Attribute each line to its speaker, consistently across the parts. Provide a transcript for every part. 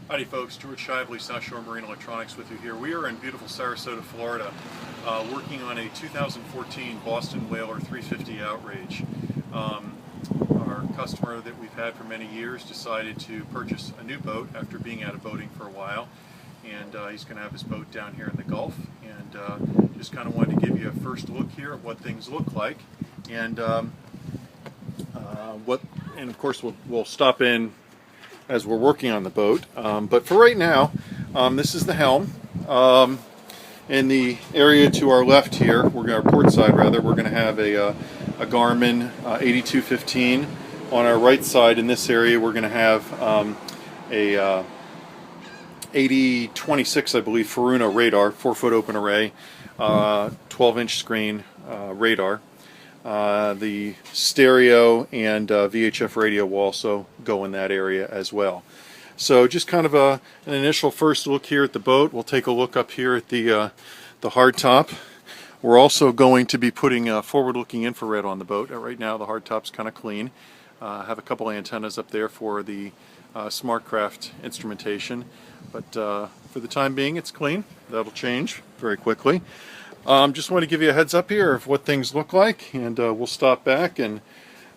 Speaker 1: Howdy folks, George Shively, South Shore Marine Electronics with you here. We are in beautiful Sarasota, Florida, working on a 2014 Boston Whaler 350 Outrage. Our customer that we've had for many years decided to purchase a new boat after being out of boating for a while, and he's going to have his boat down here in the Gulf, and just kind of wanted to give you a first look here at what things look like, and of course we'll stop in as we're working on the boat. But for right now, this is the helm. In the area to our left here, our port side rather, we're going to have a Garmin 8215. On our right side in this area, we're going to have a 8026, I believe, Furuno radar, 4-foot open array, 12-inch screen radar. The stereo and VHF radio will also go in that area as well. So just kind of an initial first look here at the boat. We'll take a look up here at the hardtop. We're also going to be putting forward-looking infrared on the boat. Right now the hardtop's kind of clean. Have a couple antennas up there for the SmartCraft instrumentation, but for the time being it's clean. That'll change very quickly. Just want to give you a heads up here of what things look like, and we'll stop back and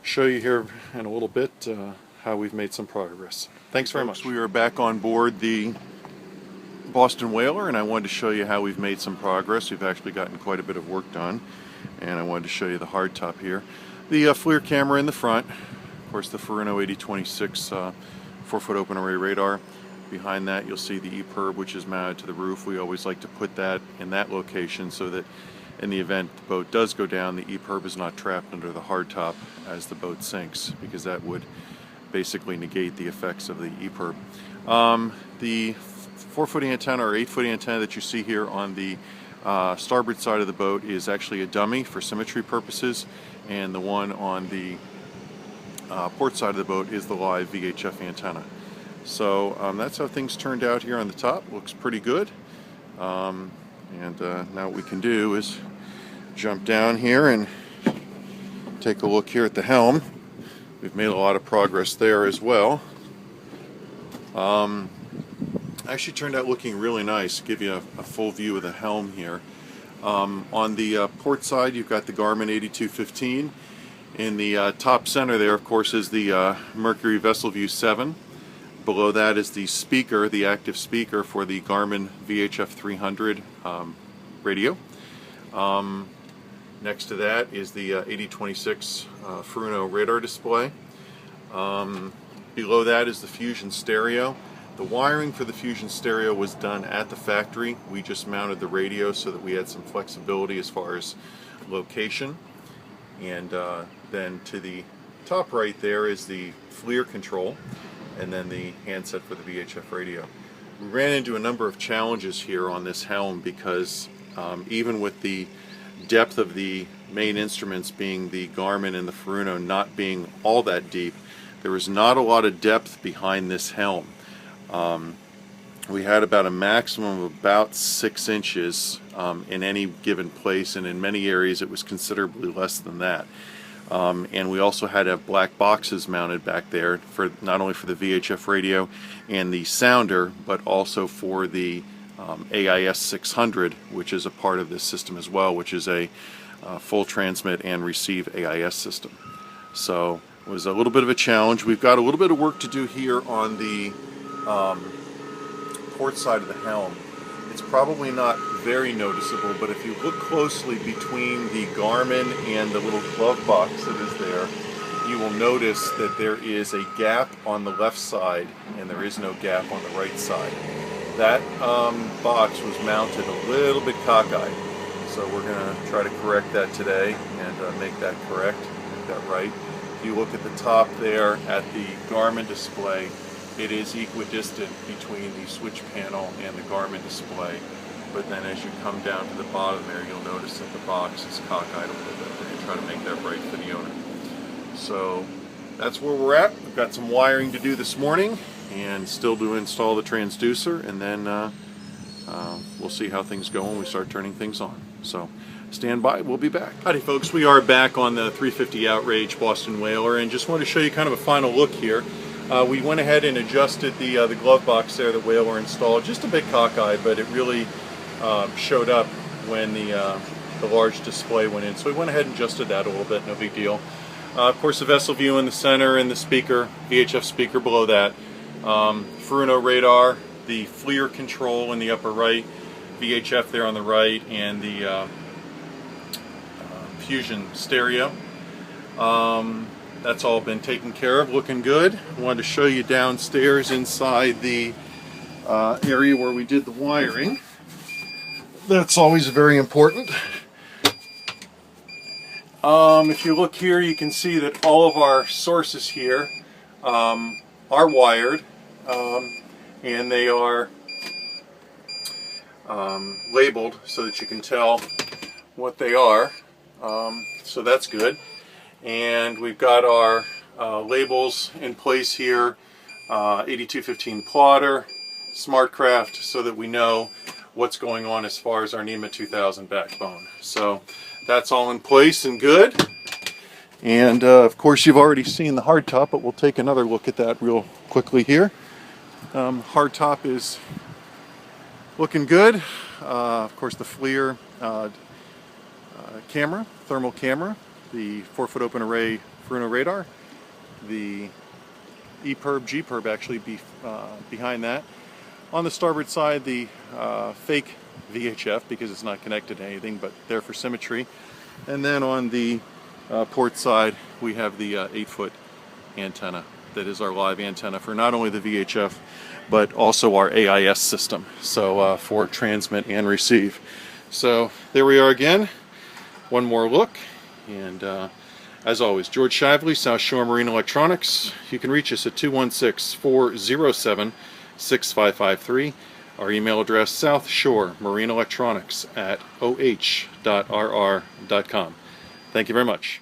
Speaker 1: show you here in a little bit how we've made some progress. Thanks very much. We are back on board the Boston Whaler, and I wanted to show you how we've made some progress. We've actually gotten quite a bit of work done, and I wanted to show you the hardtop here. The FLIR camera in the front, of course the Furuno 8026 4-foot open array radar. Behind that you'll see the EPIRB, which is mounted to the roof. We always like to put that in that location so that in the event the boat does go down, the EPIRB is not trapped under the hardtop as the boat sinks, because that would basically negate the effects of the EPIRB. The 4-foot antenna or 8-foot antenna that you see here on the starboard side of the boat is actually a dummy for symmetry purposes, and the one on the port side of the boat is the live VHF antenna. So that's how things turned out here on the top. Looks pretty good. Now what we can do is jump down here and take a look here at the helm. We've made a lot of progress there as well. Actually turned out looking really nice. Give you a full view of the helm here. On the port side you've got the Garmin 8215. In the top center there, of course, is the Mercury Vessel View 7. Below that is the speaker, the active speaker for the Garmin VHF 300 radio. Next to that is the 8026 Furuno radar display. Below that is the Fusion stereo. The wiring for the Fusion stereo was done at the factory. We just mounted the radio so that we had some flexibility as far as location. And then to the top right there is the FLIR control, and then the handset for the VHF radio. We ran into a number of challenges here on this helm because even with the depth of the main instruments being the Garmin and the Furuno not being all that deep, there was not a lot of depth behind this helm. We had about a maximum of about 6 inches in any given place, and in many areas it was considerably less than that. And we also had to have black boxes mounted back there for not only for the VHF radio and the sounder, but also for the AIS 600, which is a part of this system as well, which is a full transmit and receive AIS system. So it was a little bit of a challenge. We've got a little bit of work to do here on the port side of the helm. It's probably not very noticeable, but if you look closely between the Garmin and the little glove box that is there, you will notice that there is a gap on the left side and there is no gap on the right side. That box was mounted a little bit cockeyed, so we're going to try to correct that today and make that correct, make that right. If you look at the top there at the Garmin display, it is equidistant between the switch panel and the Garmin display, but then as you come down to the bottom there, you'll notice that the box is cockeyed a little bit. We're going to try to make that right for the owner. So that's where we're at. We've got some wiring to do this morning and still to install the transducer, and then we'll see how things go when we start turning things on. So stand by, we'll be back. Howdy folks, we are back on the 350 Outrage Boston Whaler, and just wanted to show you kind of a final look here. We went ahead and adjusted the glove box there that Whaler installed, just a bit cockeyed, but it really showed up when the large display went in. So we went ahead and adjusted that a little bit, no big deal. Of course, the vessel view in the center and the speaker, VHF speaker below that. Furuno radar, the FLIR control in the upper right, VHF there on the right, and the Fusion stereo. That's all been taken care of, looking good. I wanted to show you downstairs inside the area where we did the wiring. That's always very important. If you look here, you can see that all of our sources here are wired, and they are labeled so that you can tell what they are. So that's good. And we've got our labels in place here, 8215 plotter, SmartCraft, so that we know what's going on as far as our NEMA 2000 backbone. So that's all in place and good. And of course, you've already seen the hardtop, but we'll take another look at that real quickly here. Hardtop is looking good. Of course, the FLIR camera, thermal camera, the 4-foot open array Furuno radar, the EPIRB, GPIRB actually behind that. On the starboard side, the fake VHF, because it's not connected to anything, but there for symmetry. And then on the port side, we have the 8-foot antenna that is our live antenna for not only the VHF, but also our AIS system, so for transmit and receive. So there we are again. One more look. And as always, George Shively, South Shore Marine Electronics. You can reach us at 216-407-6553. Our email address, southshoremaриneelectronics@oh.rr.com. Thank you very much.